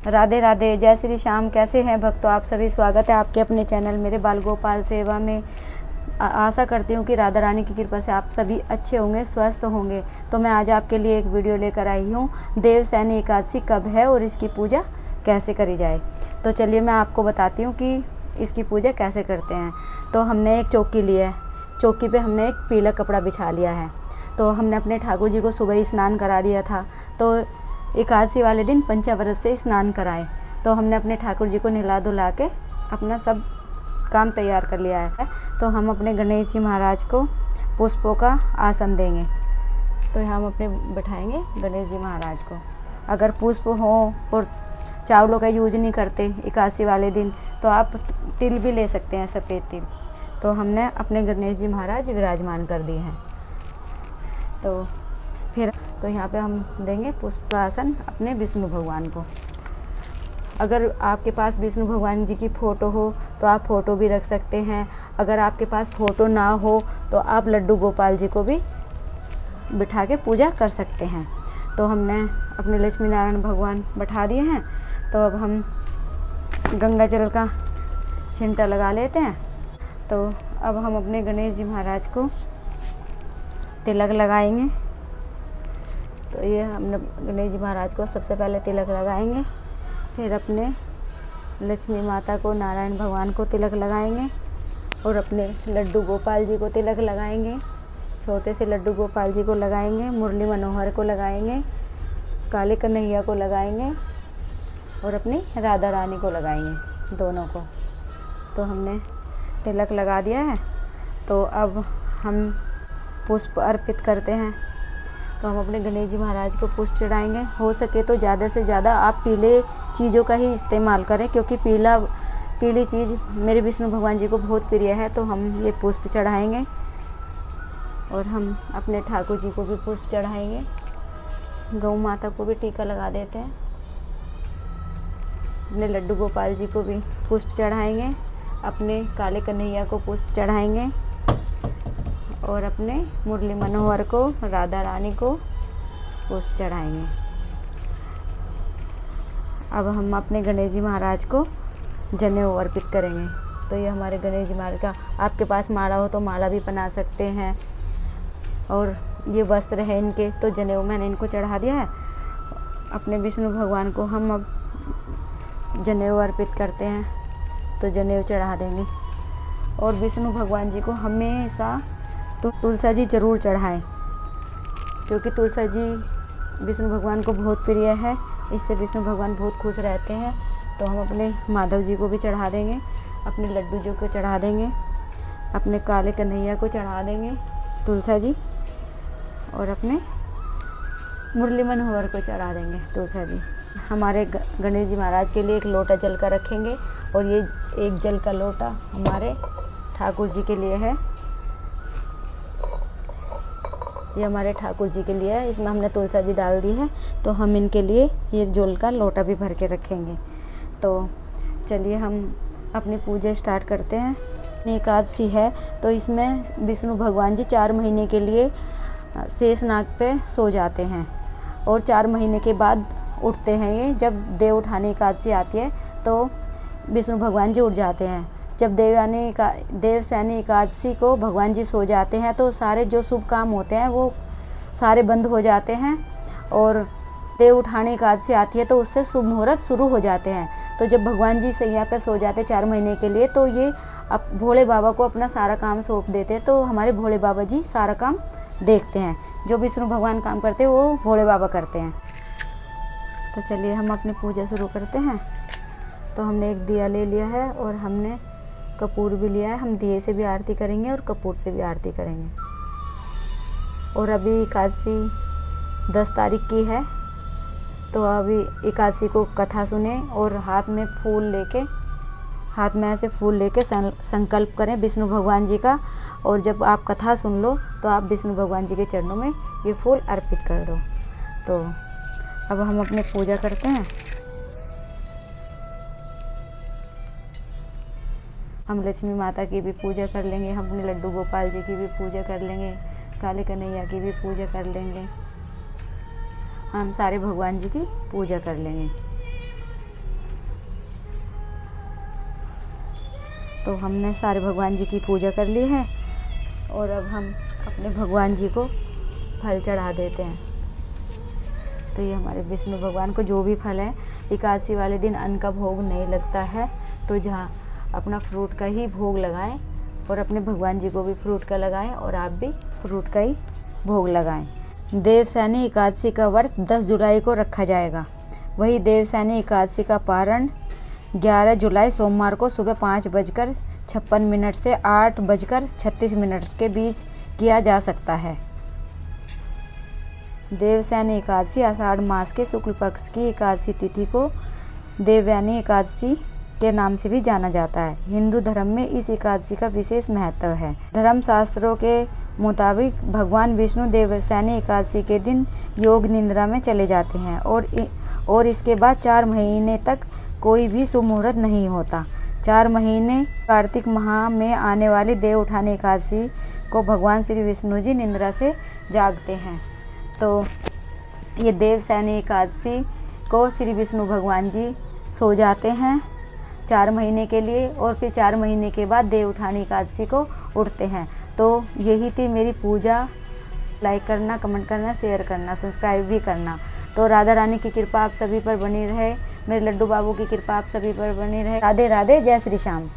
राधे राधे, जय श्री श्याम। कैसे हैं भक्तों आप सभी? स्वागत है आपके अपने चैनल मेरे बाल गोपाल सेवा में। आशा करती हूँ कि राधा रानी की कृपा से आप सभी अच्छे होंगे, स्वस्थ होंगे। तो मैं आज आपके लिए एक वीडियो लेकर आई हूँ। देवसैनी एकादशी कब है और इसकी पूजा कैसे करी जाए। तो चलिए मैं आपको बताती हूँ कि इसकी पूजा कैसे करते हैं। तो हमने एक चौकी ली है, चौकी पे हमने एक पीला कपड़ा बिछा लिया है। तो हमने अपने ठाकुर जी को सुबह ही स्नान करा दिया था। तो एकादशी वाले दिन पंचाव्रत से स्नान कराएं। तो हमने अपने ठाकुर जी को नहला धुला के अपना सब काम तैयार कर लिया है। तो हम अपने गणेश जी महाराज को पुष्पों का आसन देंगे। तो हम अपने बैठाएंगे गणेश जी महाराज को। अगर पुष्प हो और चावलों का यूज नहीं करते एकादशी वाले दिन तो आप तिल भी ले सकते हैं, सफ़ेद तिल। तो हमने अपने गणेश जी महाराज विराजमान कर दिए हैं। तो फिर यहाँ पे हम देंगे पुष्प का आसन अपने विष्णु भगवान को। अगर आपके पास विष्णु भगवान जी की फ़ोटो हो तो आप फ़ोटो भी रख सकते हैं। अगर आपके पास फ़ोटो ना हो तो आप लड्डू गोपाल जी को भी बिठा के पूजा कर सकते हैं। तो हमने अपने लक्ष्मी नारायण भगवान बैठा दिए हैं। तो अब हम गंगा जल का छिंटा लगा लेते हैं। तो अब हम अपने गणेश जी महाराज को तिलक लगाएंगे। तो ये हमने गणेश जी महाराज को सबसे पहले तिलक लगाएंगे, फिर अपने लक्ष्मी माता को, नारायण भगवान को तिलक लगाएंगे और अपने लड्डू गोपाल जी को तिलक लगाएंगे। छोटे से लड्डू गोपाल जी को लगाएंगे, मुरली मनोहर को लगाएंगे, काले कन्हैया को लगाएंगे और अपनी राधा रानी को लगाएंगे, दोनों को। तो हमने तिलक लगा दिया है। तो अब हम पुष्प अर्पित करते हैं। तो हम अपने गणेश जी महाराज को पुष्प चढ़ाएंगे। हो सके तो ज़्यादा से ज़्यादा आप पीले चीज़ों का ही इस्तेमाल करें, क्योंकि पीली चीज़ मेरे विष्णु भगवान जी को बहुत प्रिय है। तो हम ये पुष्प चढ़ाएंगे और हम अपने ठाकुर जी को भी पुष्प चढ़ाएंगे। गौ माता को भी टीका लगा देते हैं। अपने लड्डू गोपाल जी को भी पुष्प चढ़ाएंगे, अपने काले कन्हैया को पुष्प चढ़ाएंगे और अपने मुरली मनोहर को, राधा रानी को पुष्प चढ़ाएंगे। अब हम अपने गणेश जी महाराज को जनेऊ अर्पित करेंगे। तो ये हमारे गणेश जी महाराज का, आपके पास माला हो तो माला भी बना सकते हैं। और ये वस्त्र है इनके, तो जनेऊ मैंने इनको चढ़ा दिया है। अपने विष्णु भगवान को हम अब जनेऊ अर्पित करते हैं। तो जनेऊ चढ़ा देंगे। और विष्णु भगवान जी को हमेशा तो तुलसा जी ज़रूर चढ़ाएं, क्योंकि तुलसा जी विष्णु भगवान को बहुत प्रिय है। इससे विष्णु भगवान बहुत खुश रहते हैं। तो हम अपने माधव जी को भी चढ़ा देंगे, अपने लड्डू जी को चढ़ा देंगे, अपने काले कन्हैया को चढ़ा देंगे तुलसा जी, और अपने मुरली मनोहर को चढ़ा देंगे तुलसा जी। हमारे गणेश जी महाराज के लिए एक लोटा जल का रखेंगे और ये एक जल का लोटा हमारे ठाकुर जी के लिए है। ये हमारे ठाकुर जी के लिए है। इसमें हमने तुलसा जी डाल दी है। तो हम इनके लिए ये जल का लोटा भी भर के रखेंगे। तो चलिए हम अपनी पूजा स्टार्ट करते हैं। एकादशी है तो इसमें विष्णु भगवान जी 4 महीने के लिए शेषनाग पे सो जाते हैं और 4 महीने के बाद उठते हैं। ये जब देव उठाने एकादशी आती है तो विष्णु भगवान जी उठ जाते हैं। जब देवसैनी एकादशी को भगवान जी सो जाते हैं तो सारे जो शुभ काम होते हैं वो सारे बंद हो जाते हैं। और देव उठाने एकादशी आती है तो उससे शुभ मुहूर्त शुरू हो जाते हैं। तो जब भगवान जी सैया पे सो जाते 4 महीने के लिए तो ये अब भोले बाबा को अपना सारा काम सौंप देते हैं। तो हमारे भोले बाबा जी सारा काम देखते हैं। जो विष्णु भगवान काम करते हैं वो भोले बाबा करते हैं। तो चलिए हम अपनी पूजा शुरू करते हैं। तो हमने एक दिया ले लिया है और हमने कपूर भी लिया है। हम दिए से भी आरती करेंगे और कपूर से भी आरती करेंगे। और अभी एकादशी 10 तारीख की है। तो अभी एकादशी को कथा सुने और हाथ में ऐसे फूल लेके संकल्प करें विष्णु भगवान जी का। और जब आप कथा सुन लो तो आप विष्णु भगवान जी के चरणों में ये फूल अर्पित कर दो। तो अब हम अपनी पूजा करते हैं। हम लक्ष्मी माता की भी पूजा कर लेंगे, हम अपने लड्डू गोपाल जी की भी पूजा कर लेंगे, काले कन्हैया की भी पूजा कर लेंगे। हम सारे भगवान जी की पूजा कर लेंगे। तो हमने सारे भगवान जी की पूजा कर ली है और अब हम अपने भगवान जी को फल चढ़ा देते हैं। तो ये हमारे विष्णु भगवान को जो भी फल है, एकादशी वाले दिन अन्न का भोग नहीं लगता है, तो जहाँ अपना फ्रूट का ही भोग लगाएं और अपने भगवान जी को भी फ्रूट का लगाएं और आप भी फ्रूट का ही भोग लगाएं। देवसैनी एकादशी का व्रत 10 जुलाई को रखा जाएगा। वही देवसैनी एकादशी का पारण 11 जुलाई सोमवार को सुबह 5:56 से 8:36 के बीच किया जा सकता है। देवसैनी एकादशी आषाढ़ मास के शुक्ल पक्ष की एकादशी तिथि को देवयानी एकादशी के नाम से भी जाना जाता है। हिंदू धर्म में इस एकादशी का विशेष महत्व है। धर्म शास्त्रों के मुताबिक भगवान विष्णु देवसैनी एकादशी के दिन योग निद्रा में चले जाते हैं और इसके बाद 4 महीने तक कोई भी शुभ मुहूर्त नहीं होता। 4 महीने कार्तिक माह में आने वाली देव उठानी एकादशी को भगवान श्री विष्णु जी निद्रा से जागते हैं। तो ये देवसैनी एकादशी को श्री विष्णु भगवान जी सो जाते हैं 4 महीने के लिए और फिर 4 महीने के बाद देव उठानी एकादशी को उठते हैं। तो यही थी मेरी पूजा। लाइक करना, कमेंट करना, शेयर करना, सब्सक्राइब भी करना। तो राधा रानी की कृपा आप सभी पर बनी रहे, मेरे लड्डू बाबू की कृपा आप सभी पर बनी रहे। राधे राधे, जय श्री श्याम।